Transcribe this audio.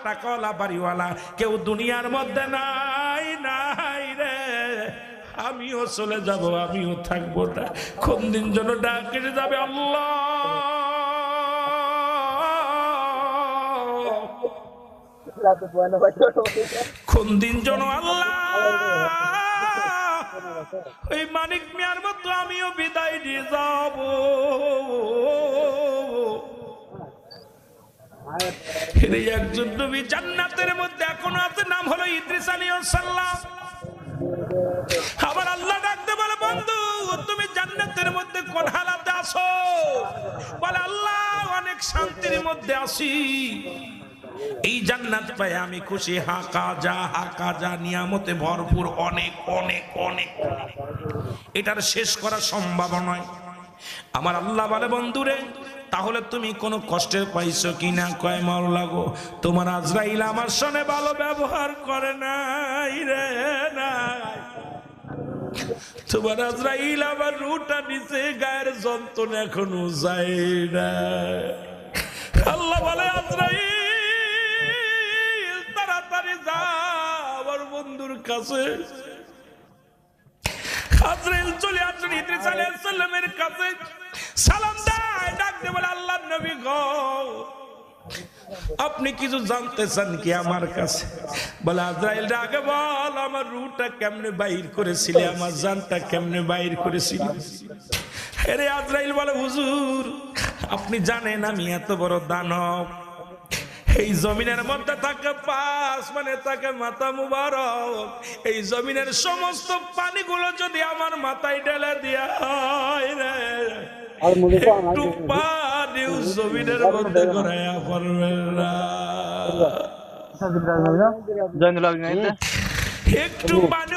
টাকাওয়ালা বাড়িওয়ালা কেউ দুনিয়ার মধ্যে নাই নাই রে, আমিও চলে যাব, আমিও থাকবো না। কোন দিন যেন ডাক এসে যাবে, আল্লাহ কোন দিন যেন আল্লাহ ওই মানিক মিয়ার মতো আমিও বিদায় দিয়ে যাব। একজন নবী জান্নাতের মধ্যে এখনো আছে, নাম হলো ইদ্রিস আলাইহিস সালাম। আবার আল্লাহ ডাকতে বলে, বন্ধু তুমি জান্নাতের মধ্যে কোন হালাতে আছো? বলে আল্লাহ অনেক শান্তির মধ্যে আছি, এই জান্নাত পাই আমি খুশি। হাকা যা নিয়ামতে ভরপুর, অনেক অনেক অনেক, এটার শেষ করা সম্ভব নয়। আমার আল্লাহ বলে, বন্ধুরে তাহলে তুমি কোনো কষ্টের পাইছো কিনা? কয় মাওলা গো, তোমার আজরাইল আমার সঙ্গে ভালো ব্যবহার করে নাই রে, নাই। তোমার আজরাইল আমার রুটা নিচে, গায়ের যন্ত্রণা এখনো যায় না। আল্লাহ বলে, আজরাইল তাড়াতাড়ি যা আমার বন্ধুর কাছে। আজরাইল চলে আসেন ইদ্রিস আলাইহিস সালামের কাছে, সালাম দেয়, ডাক দিয়ে বলে, আল্লাহর নবী গো, আপনি কিছু জানতে চান কি আমার কাছে? বলে আজরাইল আগে বল, আমার রূহটা কেমনে বাইর করেছিলে, আমার জানটা কেমনে বাইর করেছিলে? আরে আজরাইল বলে, হুজুর আপনি জানেন আমি এত বড় দানব, এই জমিনের মধ্যে থাকে পাশ, মানে তাকে মাথা মুবারক, এই জমিনের সমস্ত পানিগুলো যদি আমার মাথায় ঢেলে দেয়া হয় রে, একটু পানিও জমিনের মধ্যে ঘুরাইয়া পড়বে না, একটু পানি